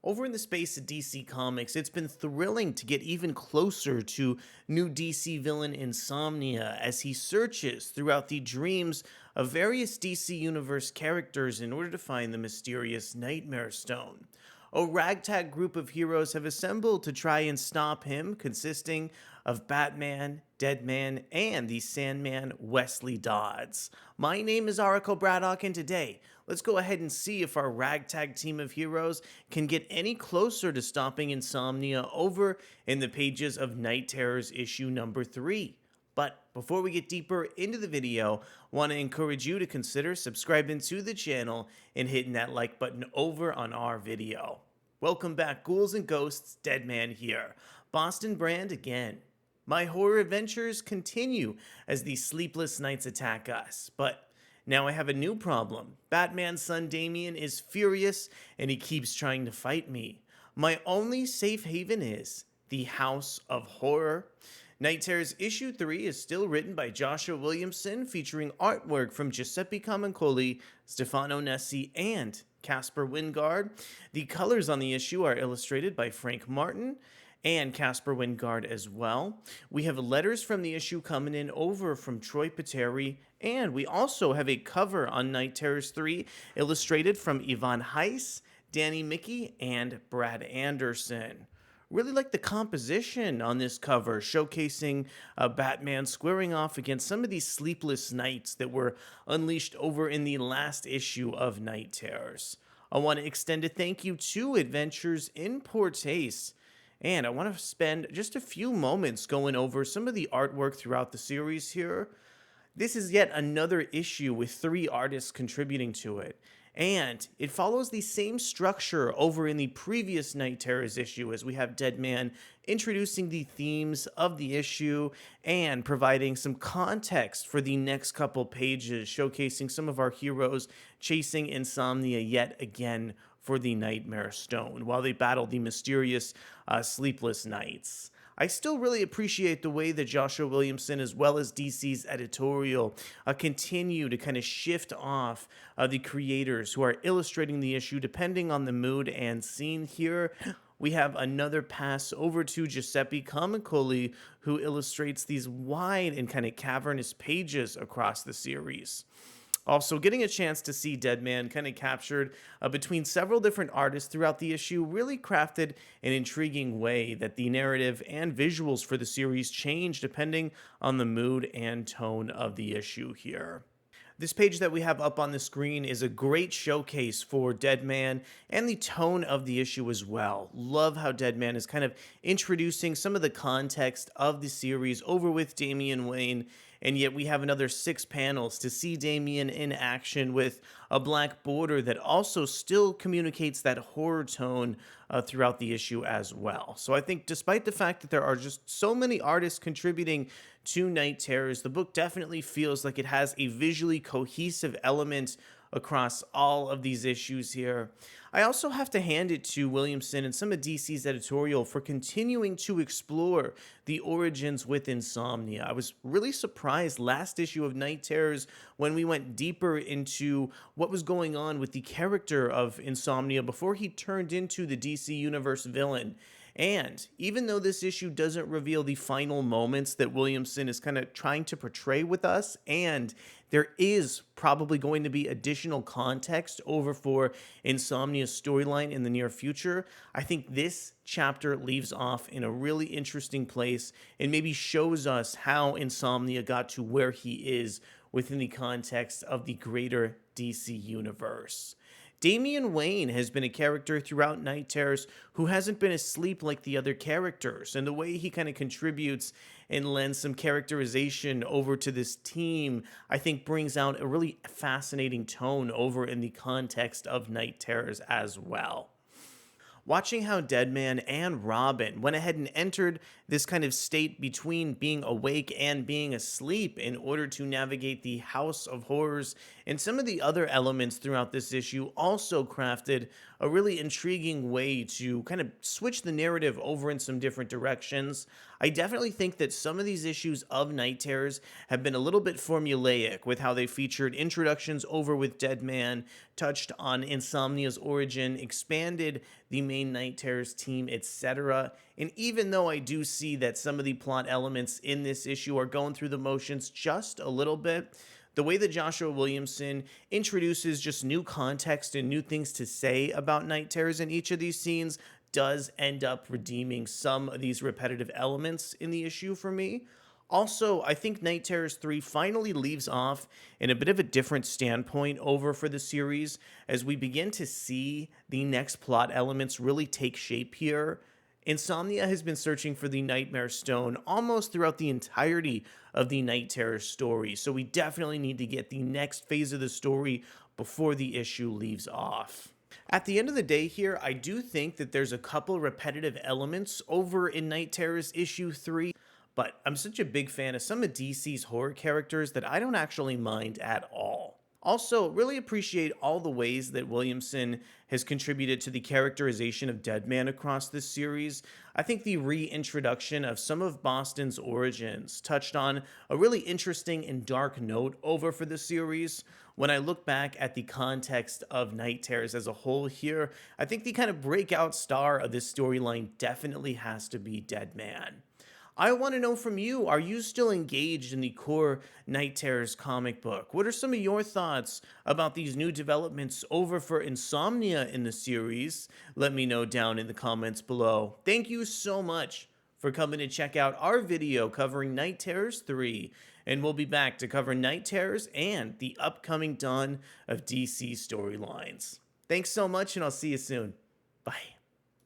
Over in the space of DC Comics, it's been thrilling to get even closer to new DC villain Insomnia as he searches throughout the dreams of various DC Universe characters in order to find the mysterious Nightmare Stone. A ragtag group of heroes have assembled to try and stop him, consisting of Batman, Deadman, and the Sandman Wesley Dodds. My name is Araco Braddock, and today, let's go ahead and see if our ragtag team of heroes can get any closer to stopping Insomnia over in the pages of Night Terrors issue number 3. But before we get deeper into the video, want to encourage you to consider subscribing to the channel and hitting that like button over on our video. Welcome back, ghouls and ghosts. Deadman here. Boston Brand again. My horror adventures continue as the Sleepless Knights attack us, but now I have a new problem. Batman's son Damian is furious and he keeps trying to fight me. My only safe haven is the House of Horror. Night Terrors issue 3 is still written by Joshua Williamson, featuring artwork from Giuseppe Camuncoli, Stefano, Nesi, and Caspar Wijngaard. The colors on the issue are illustrated by Frank Martin and Caspar Wijngaard as well. We have letters from the issue coming in over from Troy Peteri, and we also have a cover on Night Terrors 3 illustrated from Ivan Reis, Miki and Brad Anderson. Really like the composition on this cover, showcasing Batman squaring off against some of these sleepless knights that were unleashed over in the last issue of Night Terrors. I want to extend a thank you to Adventures in Poor Taste, and I want to spend just a few moments going over some of the artwork throughout the series here. This is yet another issue with 3 artists contributing to it. And it follows the same structure over in the previous Night Terrors issue, as we have Deadman introducing the themes of the issue and providing some context for the next couple pages, showcasing some of our heroes chasing Insomnia yet again for the Nightmare Stone while they battle the mysterious Sleepless Knights. I still really appreciate the way that Joshua Williamson, as well as DC's editorial, continue to kind of shift off the creators who are illustrating the issue depending on the mood and scene. Here we have another pass over to Giuseppe Camuncoli, who illustrates these wide and kind of cavernous pages across the series. Also, getting a chance to see Deadman kind of captured between several different artists throughout the issue really crafted an intriguing way that the narrative and visuals for the series change depending on the mood and tone of the issue here. This page that we have up on the screen is a great showcase for Deadman and the tone of the issue as well. Love how Deadman is kind of introducing some of the context of the series over with Damian Wayne, and yet we have another 6 panels to see Damian in action with a black border that also still communicates that horror tone throughout the issue as well. So I think despite the fact that there are just so many artists contributing to Night Terrors, the book definitely feels like it has a visually cohesive element across all of these issues here. I also have to hand it to Williamson and some of DC's editorial for continuing to explore the origins with Insomnia. I was really surprised last issue of Night Terrors when we went deeper into what was going on with the character of Insomnia before he turned into the DC Universe villain. And even though this issue doesn't reveal the final moments that Williamson is kind of trying to portray with us, and there is probably going to be additional context over for Insomnia's storyline in the near future, I think this chapter leaves off in a really interesting place and maybe shows us how Insomnia got to where he is within the context of the greater DC universe. Damian Wayne has been a character throughout Night Terrors who hasn't been asleep like the other characters, and the way he kind of contributes and lends some characterization over to this team, I think brings out a really fascinating tone over in the context of Night Terrors as well. Watching how Deadman and Robin went ahead and entered this kind of state between being awake and being asleep in order to navigate the House of Horrors And some of the other elements throughout this issue also crafted a really intriguing way to kind of switch the narrative over in some different directions. I definitely think that some of these issues of Night Terrors have been a little bit formulaic with how they featured introductions over with Deadman, touched on Insomnia's origin, expanded the main Night Terrors team, etc. And even though I do see that some of the plot elements in this issue are going through the motions just a little bit, the way that Joshua Williamson introduces just new context and new things to say about Night Terrors in each of these scenes does end up redeeming some of these repetitive elements in the issue for me. Also, I think Night Terrors 3 finally leaves off in a bit of a different standpoint over for the series as we begin to see the next plot elements really take shape here. Insomnia has been searching for the Nightmare Stone almost throughout the entirety of the Night Terror story, so we definitely need to get the next phase of the story before the issue leaves off. At the end of the day here, I do think that there's a couple repetitive elements over in Night Terrors issue 3, but I'm such a big fan of some of DC's horror characters that I don't actually mind at all. Also, really appreciate all the ways that Williamson has contributed to the characterization of Deadman across this series. I think the reintroduction of some of Boston's origins touched on a really interesting and dark note over for the series. When I look back at the context of Night Terrors as a whole here, I think the kind of breakout star of this storyline definitely has to be Deadman. I want to know from you, are you still engaged in the core Night Terrors comic book? What are some of your thoughts about these new developments over for Insomnia in the series? Let me know down in the comments below. Thank you so much for coming to check out our video covering Night Terrors 3, and we'll be back to cover Night Terrors and the upcoming dawn of DC storylines. Thanks so much, and I'll see you soon. Bye.